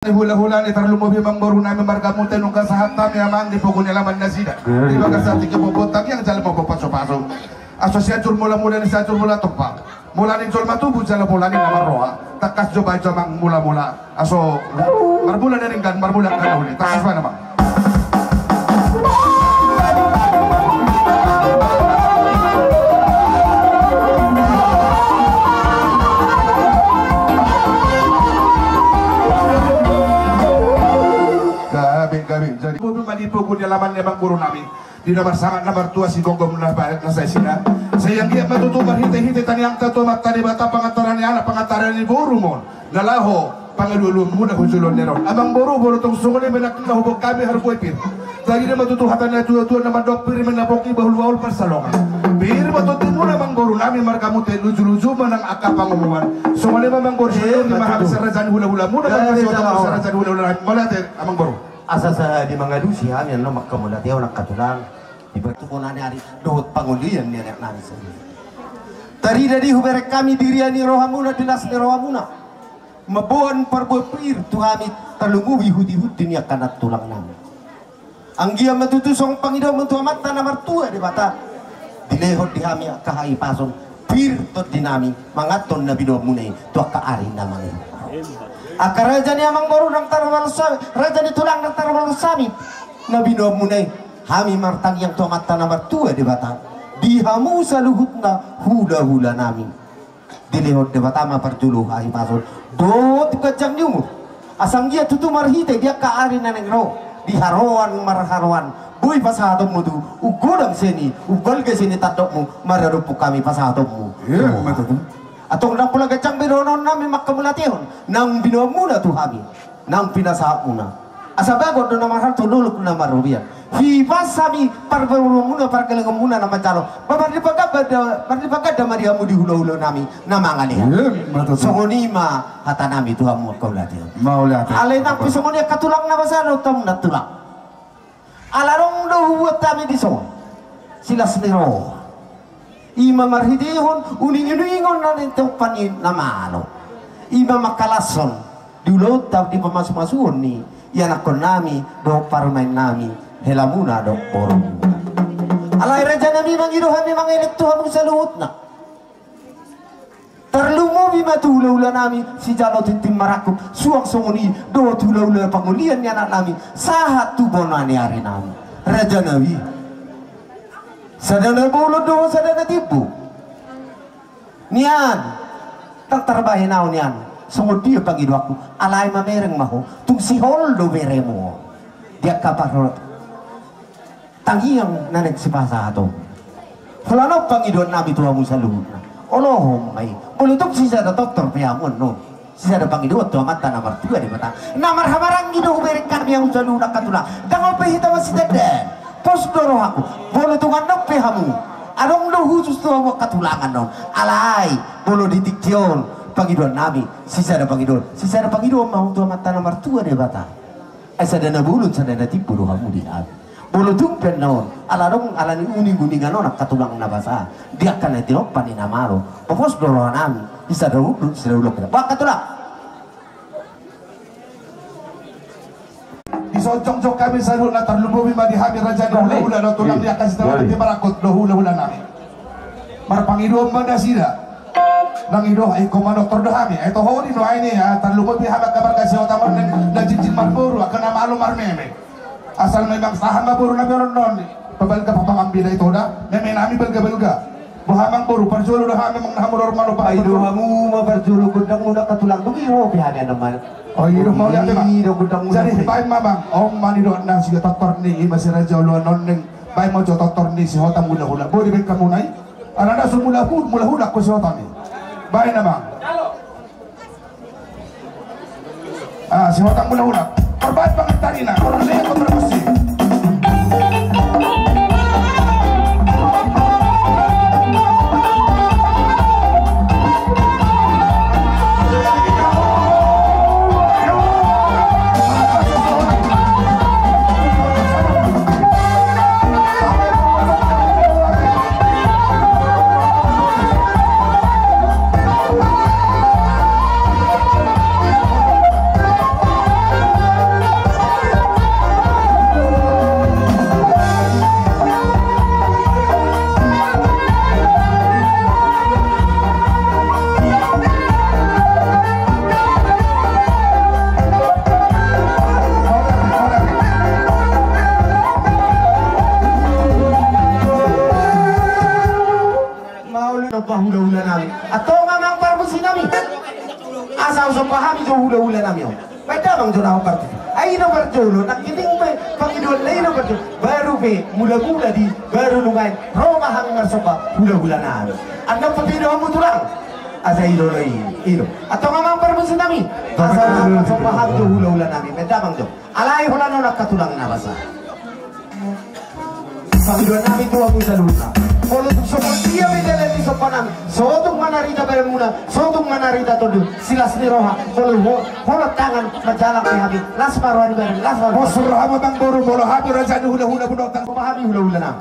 Hula-hula ni tarlu mo bimang baru namin margamu tenung kasahat kami amang di pokoknya laman nasida. Di bagas sa tingin mo botang yang jalan mo papaso-paso. Asosiasyon mula-mula ni sajur mula topa. Mula ni jol matubu jalan mula ni namaroa. Takas jo baca mang mula-mula. Aso marbula na rin kan marbula kan uli. Takas pa naman. Jadi mobil malipo ko nilaman niya bang guru namin. Di naman sangat naman tuwa si Gonggong na barat na sa isina. Sayang dia matutubar hintay-hintay taniyang tatumat tani bata pangantaran ni anak pangantaran ni buru mo. Nalaho pangalulum muna husulon ni ron. Amang buru tong sunguli menak na hubog kami harboy pir. Tadi na matutuhatan na tuwa naman dok pir menapoki bahul-bahul persalongan. Pir matutuh muna mang guru namin markamu te luju-luju manang akapang umuman. Sunguli mamang guru di mahal sarajan hula-hula muna bang kasi otong sarajan hula-hula. Malate amang guru. Asa sa di mga dusi ha, yan no, magkamulat yaw nakatulang. Ibato ko na niya dohot pangulian niya namin sa iyo. Tari dari huberek kami dirian ni rohamuna dinas ni rohamuna. Mabuhan parbopir tuhami talunguwi hudi-hudi niya kanat tulang namin. Ang giya matutusong Pangidaw mentuamat na martua di bata. Dilehot di kami kahai pasong pir tot dinami mangaton na bido munay tuwa kaarin naman ito. Akar raja ni amang baru nang tarwal sami, raja ni tulang nang tarwal sami. Nabi no munay, hami martang yang tomat tanah tua di batang. Dihamu saluhut na hula-hula nami. Dilehot di batama perjuluh ahi pasol. Dot kajang nyumur. Asang dia tutu marhite dia kaari na negro. Diharoan marharoan. Boy pasahatom mo tu, ugodang seni, ugal ke sini tatokmu, mararupu kami pasahatommu. Betul. Atong nang pula gacang bironon namin makamulatihon nang binuwa muna to kami nang pinasahat muna asa bago do naman harto nulok na marubian hibas sami parbaru muna parkalangam muna na macalo maripagada mariamu di hula-hula nami na mangalihan songonima hata nami tuhan mo kaulatihon alay nang pisongonia katulang na basano tam natulang alarong do huwat kami di songon sila snero ima marhidihon uning-uningon na nito panin na maano ima makalason dulot tap di pamasuk-masuhon ni yan ako nami do parmain nami helamuna do porong alay raja nami mangiruhan ni mga elektuhan mo sa luhot na tarlumo bimatulaula nami si jalo tintim marakot suang songoni do tulaula pangulian ni anak nami sahat tubon na niari nami raja nami sadana bulod do sadana tibu nian tak terbahin naon nian sungod dia pagido aku alay mamereng maho tung si holdo beremo dia kapar tangiang nanek si pasato fulano pagido nabi tua musa luhut olohom ay bulutok si sada doktor piamon no si sada pagido tua mata namar tua di mata namar hamarang gido berek kami yang usa luhut katula dangal pehita masih deden pos doro aku bolo tungan nepe hamu adong do khusus tuh mau katulangan non alay bolo ditiktion pangidon nabi sisa ada pangidon mau tuh mata nomor tua deh bata sadana bulun sadana tipu do hamu di nabi bolo tumpen non aladong alani uning-uningan non katulang nabasa dia kan etilok pani namaro pos doro nami sisa do ulok ba katulang Isojong-jong kami sa hula tarlumubi madihami raja do hula no tulang dia kasih tahu di marakot do hula namin. Marpangido man sida. Nang ido ay komando tordahami ay to hori no ay ni tarlumubi hama kabar kasih otamon na jinjin marburu akan nama alo marmeme. Asal memang saham maburu na meron non. Pabalga papangambil ito da. Meme nami belga-belga. Buhamang buru parjulu do hami mong nahamuror malo pa ido hamu mabarjulu gudang muna katulang tugiho pihanya naman. Oh iya mau lihat bang. Jadi baik mabang om mani do nang si totor ni masih raja luan noneng baik mau totor ni si hotam hula-hula boleh baik kamu naik ananda semula hula ko si hotam ni baik na bang si hotam hula-hula perbaik banget tadi na orang lihat ko bermusik so pahami jo hula-hula nami om. Beda bang jo naho parti. Ai no berjolo nak kiting be pangidol lain no berjolo. Baru be mula-mula di baru lumayan Roma hangar sopa hula-hula nami. Anda pepino kamu tulang. Asa ilo ilo. Atau mamang permusuh nami. Asa so paham jo hula-hula nami. Beda bang jo. Alai hula no nak katulang na basa. Pangidol nami tuwa mo sa lupa. Kalau so dia beda di sopanan, sotung manarita bermuna, sotung manarita todu, silas ni roha, kalau tangan majalah kami, las paruan ber, las paruan. Bosur hama bang boru bolo habu raja hula-hula pun tang Pahami hula-hula nam.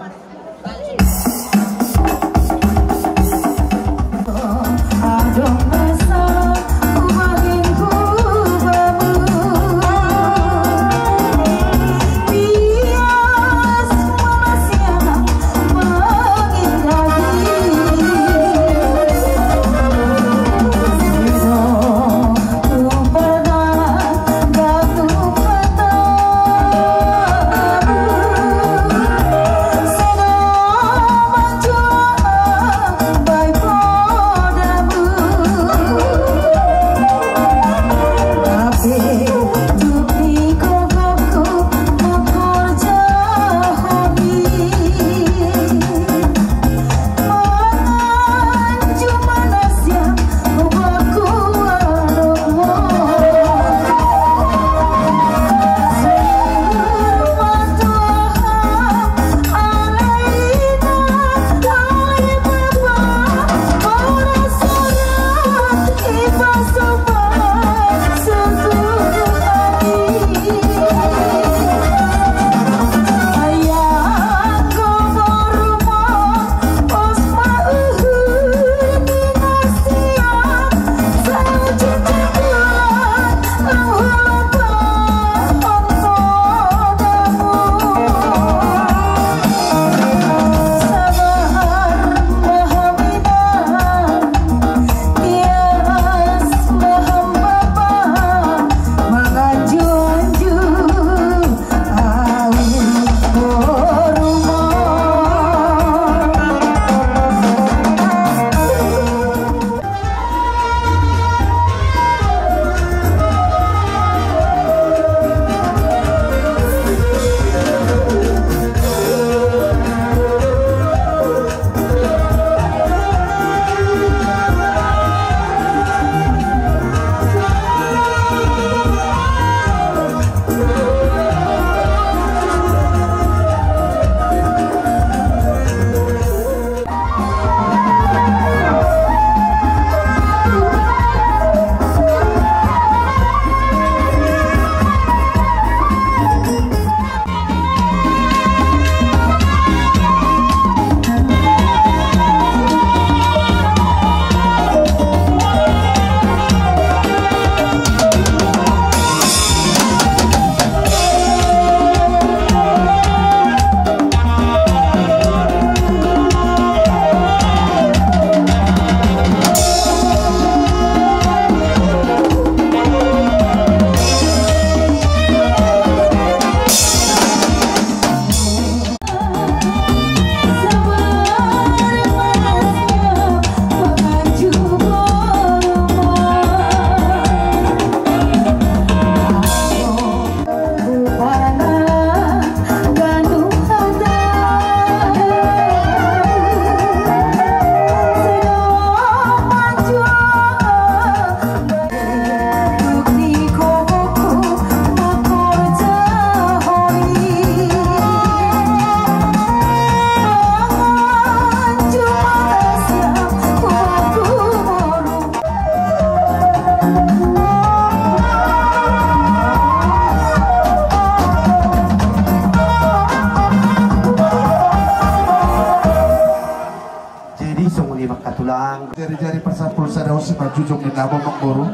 Jari-jari persapul sadau sipa jujung di nabo mengguru.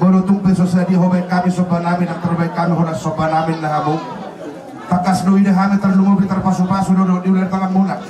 Bolo tumpe sosadi hobe kami sopanami nak terbaik kami honas sopanami nahabu. Takas do ide hame terlumu bi terpasu-pasu do di ular tangan munak.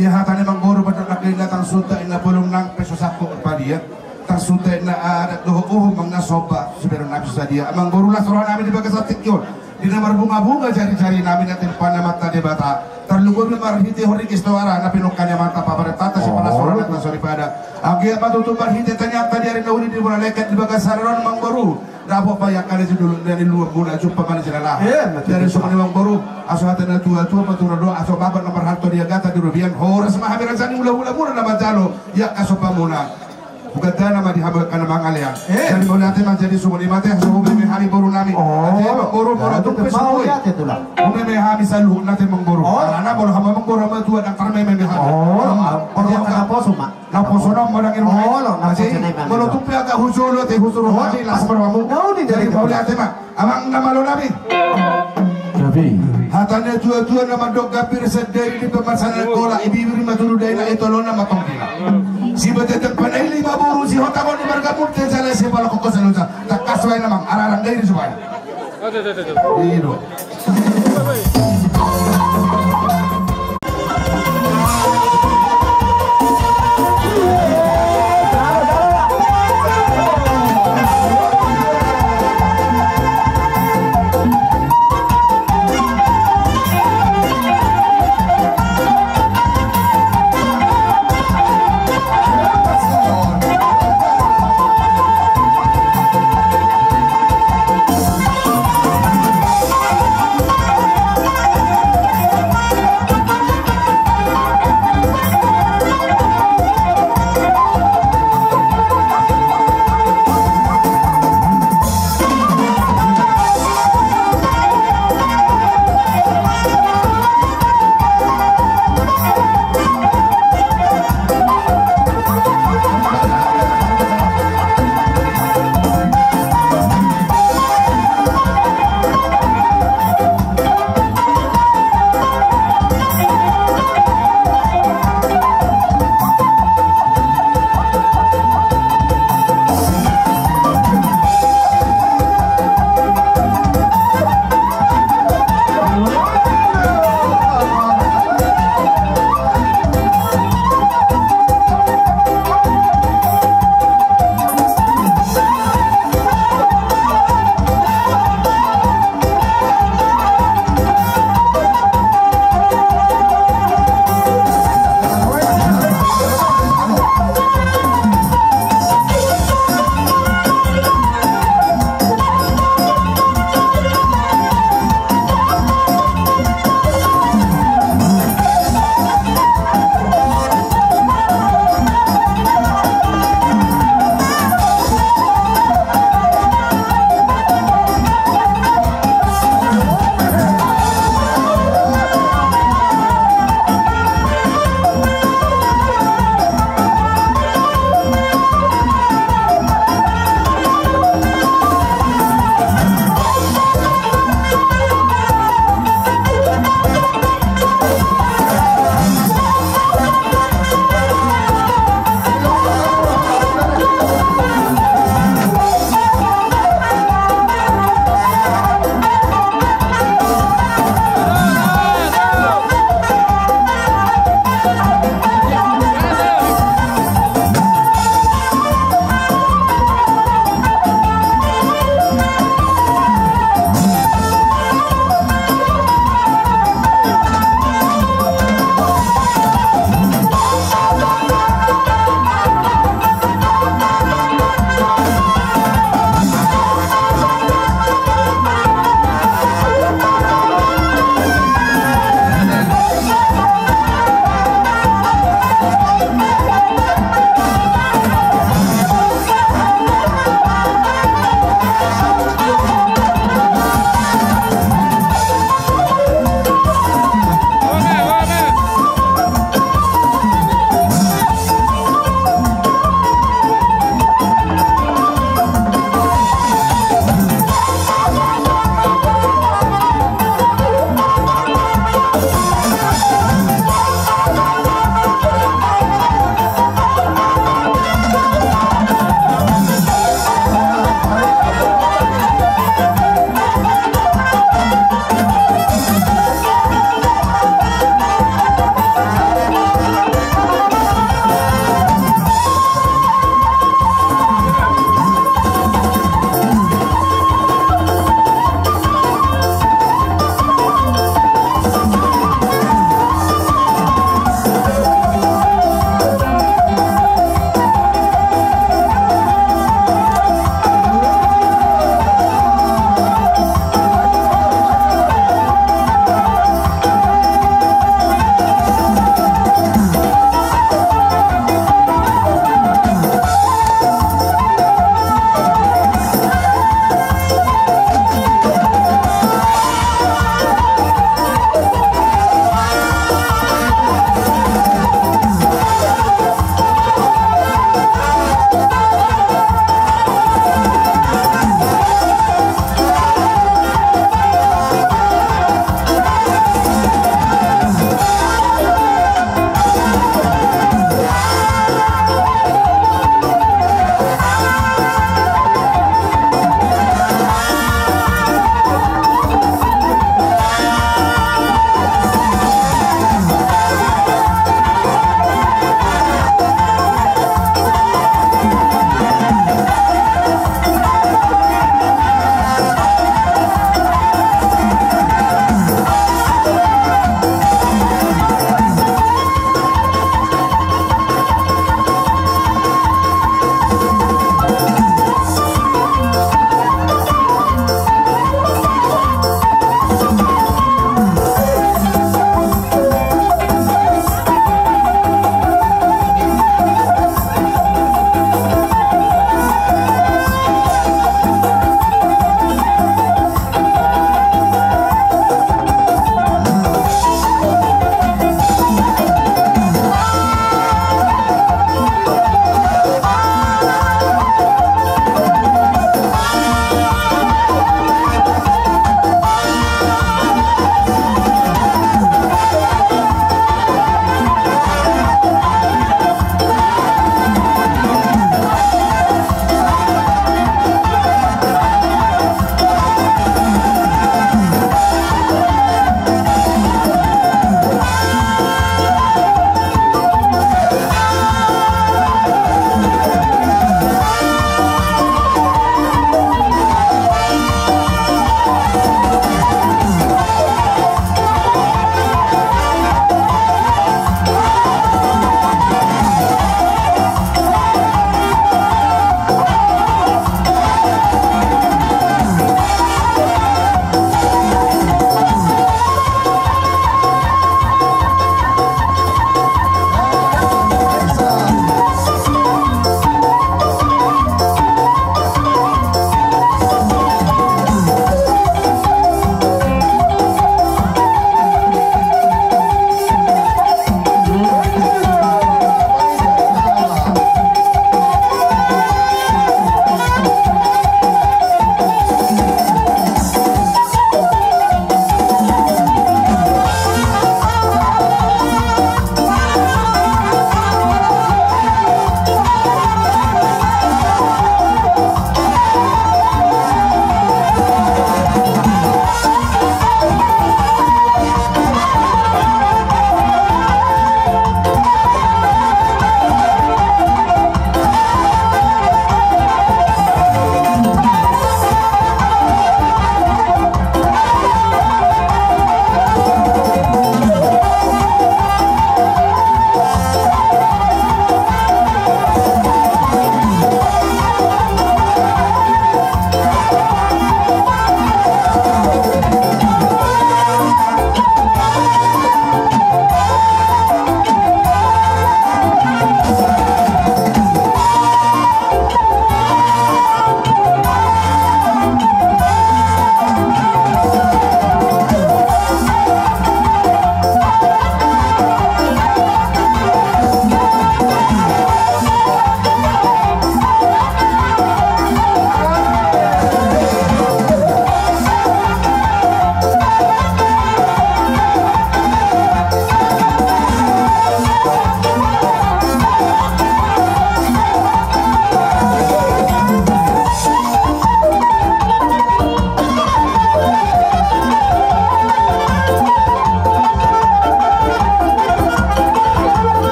Ya hatane mengguru pada nak datang suta ina bolong nang peso sapo padia. Tersuta ina ada do mangna sopa sebelum nabi sadia. Mengguru lah suruh nami di bagas atik yon. di nomor bunga-bunga jari-jari namin natin panamata de bata terlugur ni marhiti hori kistoara na pinukanya mata papada tata si palasoran at nasori pada agi patutupan hiti tanyata di hari nauli di bulan lekat di bagas saron mangbaru dapo payak kali si dulu dari luar guna jumpa mana sila dari semua ni mangbaru aso hati na tua-tua matura doa aso babat nomor harto dia gata di rubian horas mahabiran sani mula-mula muna na matalo yak aso pamuna bukan nama dihabarkan nama kalian. Dan boleh nanti menjadi sumber mati yang sumber hari baru nami. Nanti mengboru tu pesoi. Umumnya kami selalu nanti mengboru. Karena boleh kami mengboru sama tua dan karena memang hari. Orang yang apa suma? Napa sonam orang yang masih kalau tu pihak husul tu husul hati lah seberapa. Jadi boleh nanti mah. Amang nama lo nabi. Hatanya tua-tua nama dok gapir sedari di pemasaran kola ibu lima tulu dai na itu lo nama tongkila. Si betetek panai lima buru si hotamon di bergabung tersala si bala kokos salusa tak kaswai namang ararang dai di suai. Itu.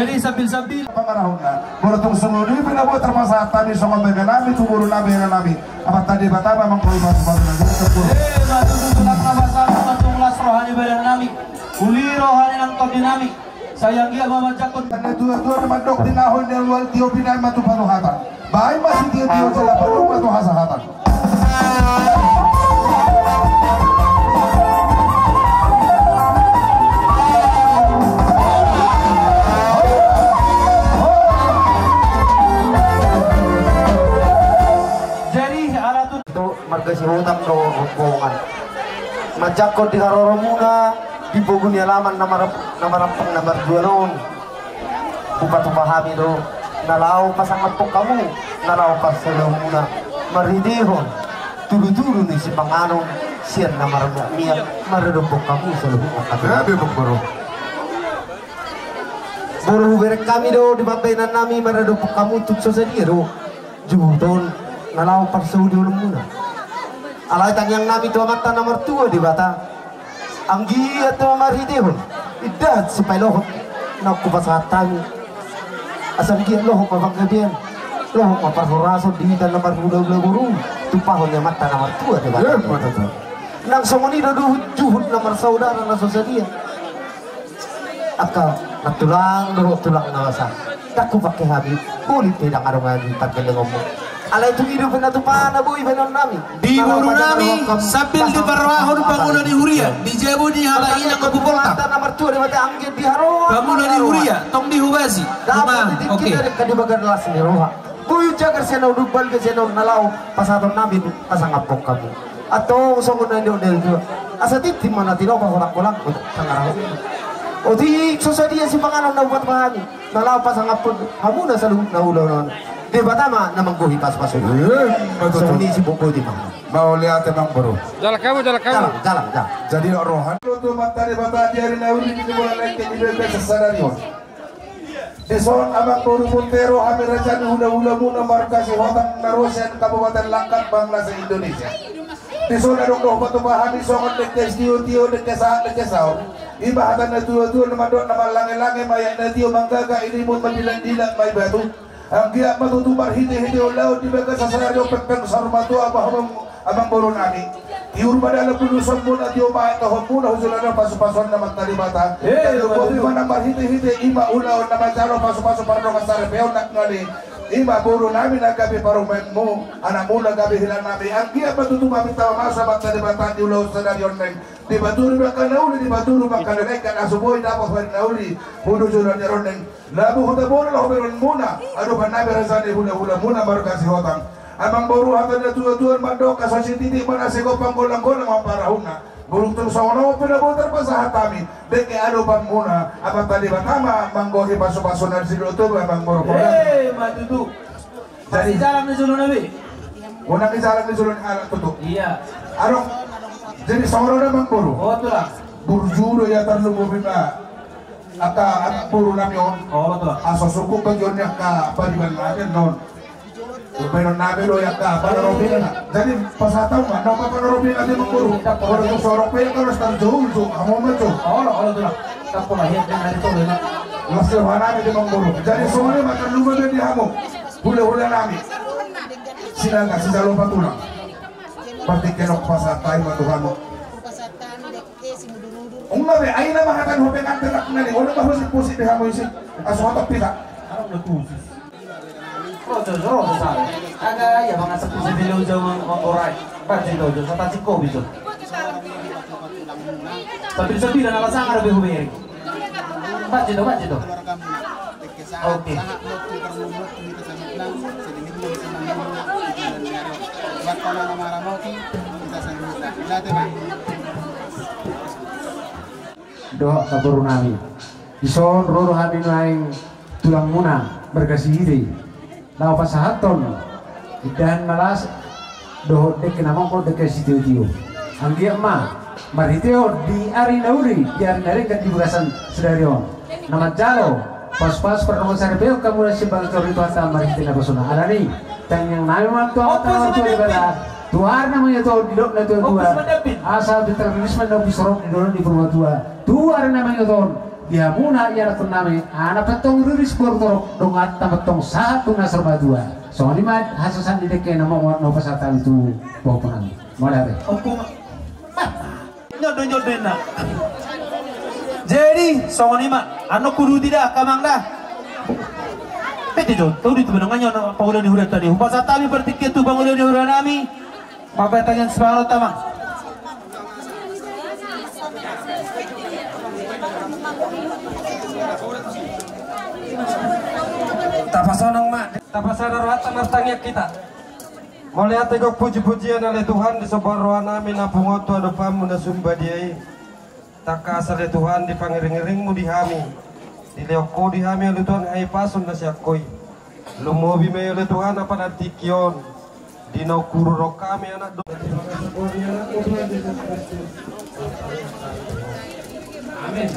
Jadi sambil-sambil pangarahuna murutong sumudi pinabot termasat tadi songon nami tuburu nabi apa tadi batama mangkoi mas matutulak na basa matunglas rohani badan nami uli rohani ng dinami sayang dia mamajakon karena dua-dua mandok dinahon del wal tio pinay matu panuhatan bahay masih tio sila panuh matu hasahatan marga si hutang do hubungan majakot di haroro muna di bogun alaman namarampang nomor 2 noon bupat pahami do nalaw pasangat po kamu nalaw pas sa muna maridihon tulu-tulu ni si panganong siya na maramiyak maridobok kamu sa luhung grabe bro buru berek kami do di babainan nami maridobok kamu tukso sa dia do juhudon nalaw pas sa ulo muna alay yang nami tua mata nomor 2 di bata anggi atau maridihon idat si pailohon na kupasatan asam kia lohon mapagkabian lohon maparhoraso di dan nomor 2 guru tupahon yang mata nomor 2 di bata nang somoni do juhud nomor saudara na sosadia akal natulang do tulang nawasa taku pakai habib kulit tidak ada lagi pakai ngomong alay itu hidup na tupahan na buhay banon nami di buru nami sambil di parwahon panguna di huria di jabu di halain ang kabupolta nomor 2 di mata anggit di haro panguna di huria tong di hubazi oke kadi bagan las ni roha buyu jagar seno dubal ke seno nalaw pasaton nami pasang apok kamu atau songon na del dua asa titi mana tino pa kolak sangaraw o di sosadia si panganon na buat pahami nalaw pasang apok kamu na salung na ulaw di batama namang buhi pas-pas ini si buku di mana mau lihat emang bro jalan jadi rohan itu mata di bata di hari nauli di bulan lain ke di sesadario deson abang baru Montero amirajan hula-hula muna markasi hotak narosen Kabupaten Langkat Bangla se Indonesia deson adong doh batu bahani songon dekes tio dekesau ibahatan na dua-dua namadon nama lange-lange mayak na tio manggaga ini mun mendilan-dilan may batu ang giat matutumar hiti-hiti ulaw di baga sa salario pagpeng sarmatu abang boron ani iur badala puluson muna di umahay kahon muna husulan pasu-pason na magtalibata bobi manamar hiti-hiti ima ulaw na majalo pasu-paso parang kasari peon nakngali ima boron namin nagabi parumen mo anak mo nagabi hilang namin ang giat matutumar bitawa masa magtalibata di ulaw sa salarion neng di baturo makanauli di baturo makanalekan asuboy dapat nauli puno sulan ni roneng labu huda bono lah beron muna ado banabe razani hula muna baru kasih hotang amang baru hatan na tuan mandok kasasi titik mana sego panggolang-golang maparahuna burung terus sono penabotar pasahatami deke ado bang muna apa tadi batama manggohi pasu-pasu na sido to bang boro matutu jadi jalan di sulun nabi unang jalan di sulun alat tutu iya arong jadi sono na bang boro betul lah burjudo ya tarlubo bina aka puro namyon betul aso suku bagyon ya ka pariban natin non pero nabe lo ya ka panarobina na jadi pasataw man no panarobina natin puro puro yung sorok pa yung karos tan jol so amo man so betul lah tapo lah yan narito na masih hanami di mangpuro jadi sumali mataluma di hamo hula nami sila ka sila lo patulang pati kenok pasatay matuhan mo Ummabe ay na mahatan hubeng ang tenak na ni ulo mahusip-pusip di hamo isip aso hatok pika arang natusis rojo sa aga ya mga sa pusibilaw daw ang oray pati daw sa tatsik ko bito sabi na nakasang arabi hubeng pati daw okay doa kaburu nami ison roro hamin laing tulang muna berkasih ide lau pasahaton dan malas doa dek namang ko dek sitiu anggi ma mariteo di ari nauri di ari nari kan dibukasan sedarion nama jalo pas pertemuan sarpeo kamu nasi bang tori tuata maritina basuna alani tanyang nami waktu atau waktu ibadah tuar namanya tuh di dok na tuh asal determinisme na bisorok di dono di rumah tua tuar namanya tuh ya muna ya turnami anak petong riris bortorok dongat tamatong satu nasar badua so ini mah hasasan di dek nama no pasatan itu bawa penang mulai nyodo nak. Jadi songoni mah anu kudu tidak kamang dah. Peti do tahu di tubenangannya na paulan di huran tadi. Upasa tami bertiket tu bangulan di huran nami. Mabetangan semangat tamang. Tapasanang mak, tapasanang rohat martangnya kita. Melihat tegok puji-pujian oleh Tuhan di sebuah rohan amin apungoto adopamu na sumbadiai. Taka asal Tuhan di pangiring-iringmu dihami. Di leoko dihami oleh Tuhan hai pasun na siakoi. Lumobi me oleh Tuhan apa nanti kion. Di naukuru rokami anak do. Amin.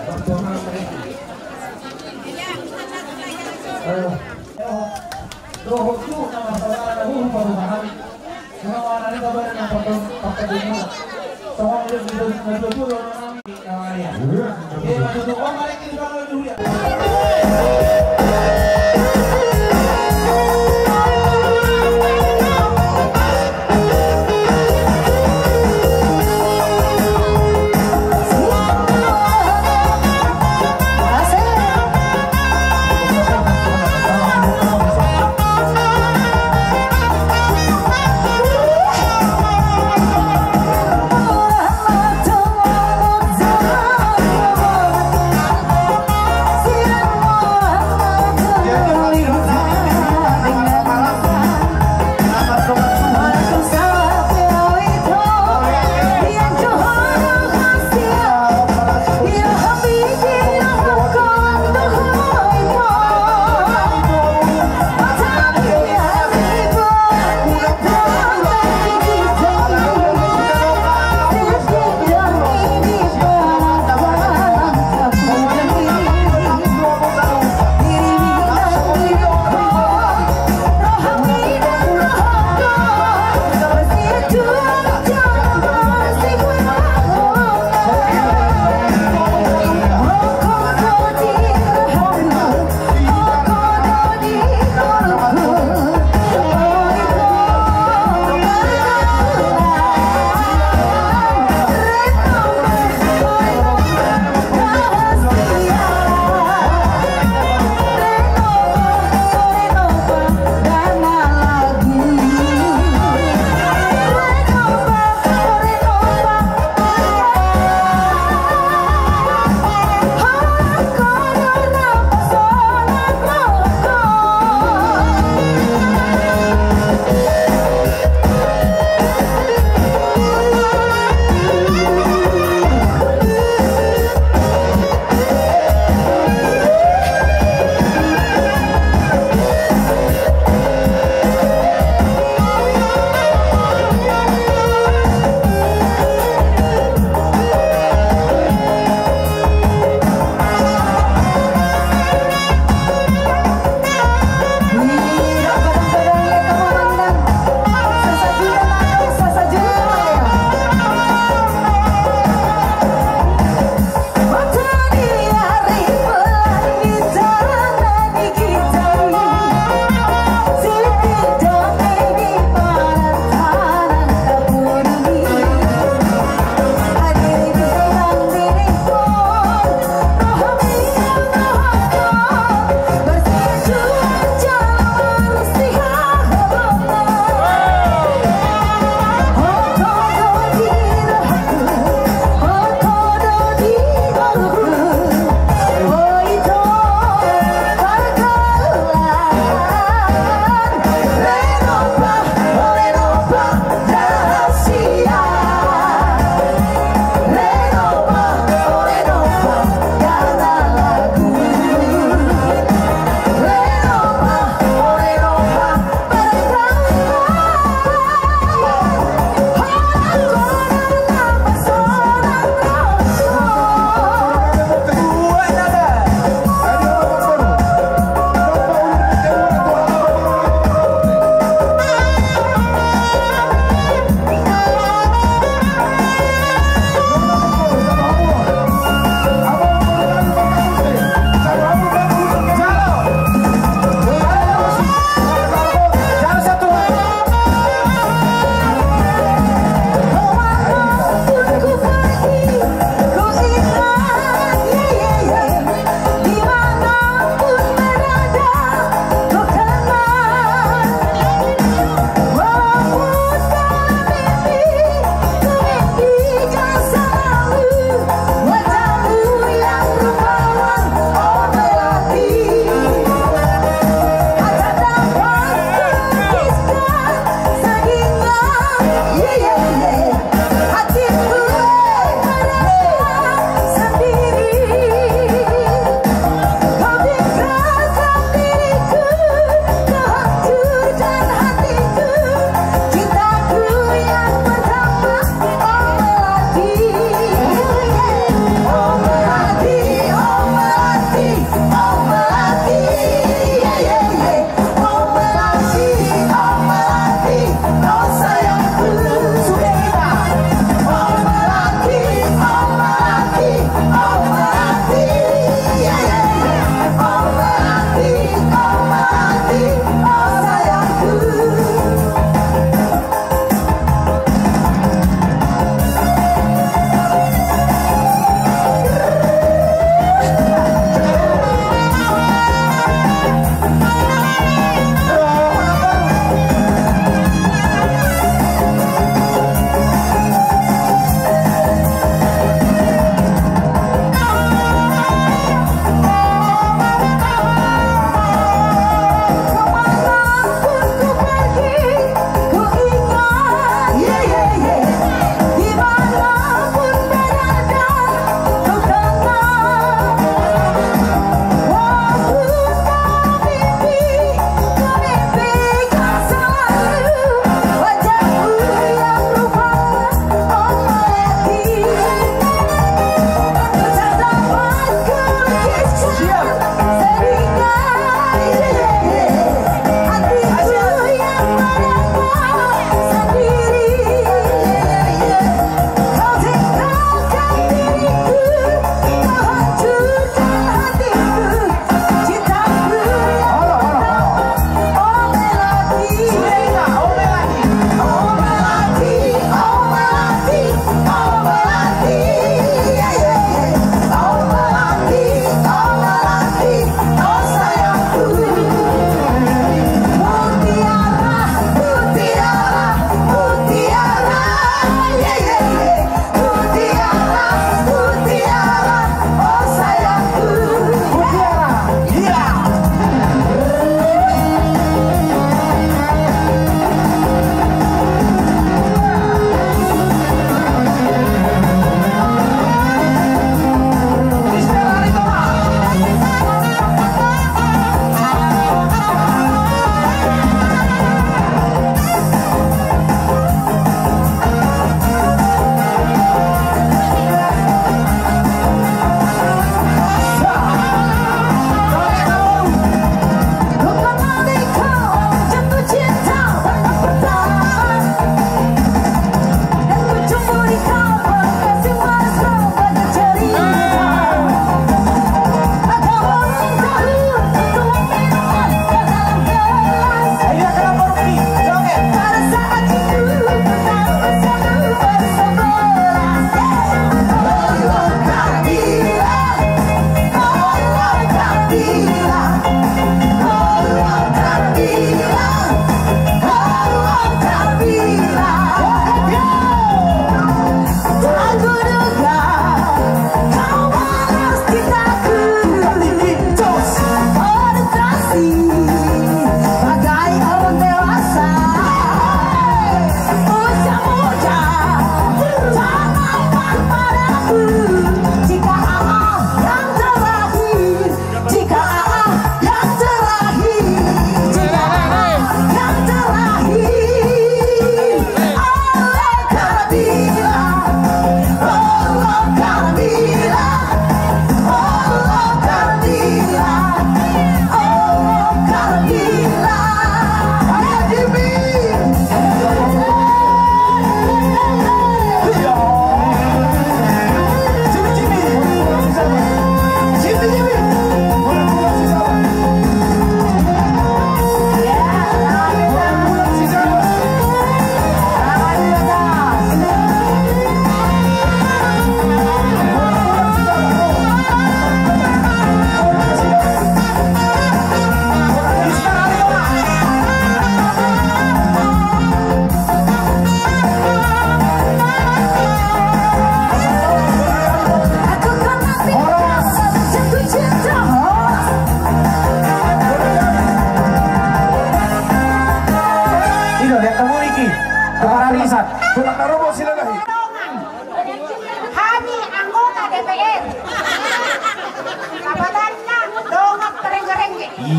Doho tu nama saudara Doho baru kami. Semua orang itu baru yang pakai dunia. Semua itu orang kami. Dia masuk orang mereka di bawah dunia. Oh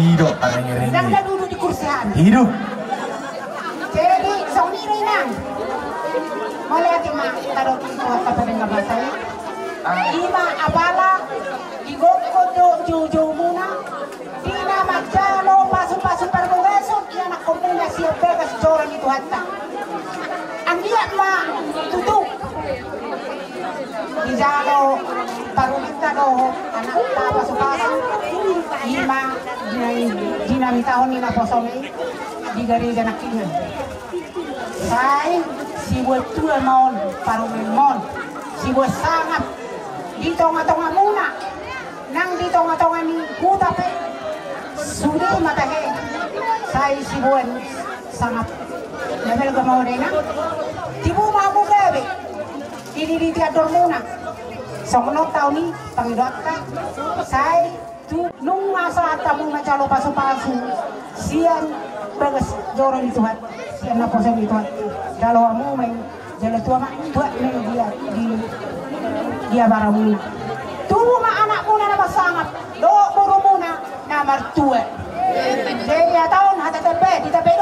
Hidup ada ngeri. Dan dia duduk di kursian. Hidup. Jadi song ini nang. Melihat ima taruh itu apa dengan bahasanya. Ima abala digoko jojo muna. Dina majalo pasu pergoreso dia nak komuna siapa kas joran itu hatta. Ang dia ma tutup. Di jalo paruminta do anak ta pasu ima dinamitaon ni na posongi di gereja nakinya. Saya si buat tua mon parumon si buat sangat di tonga-tonga muna nang di tonga-tonga ni ku tapi sudah mata he saya si buat sangat level ke mau dena tibu mau gabe di teater muna songnok tahun ni pangidot ka saya tu nung masa tamu macalo pasu-pasu sian bagas jorong Tuhan sian na posong Tuhan kalau kamu main jalan tua mak tua main dia baramu tunggu mak anak muna na sangat do buru muna na martua jadi tahun hata tepe di tepe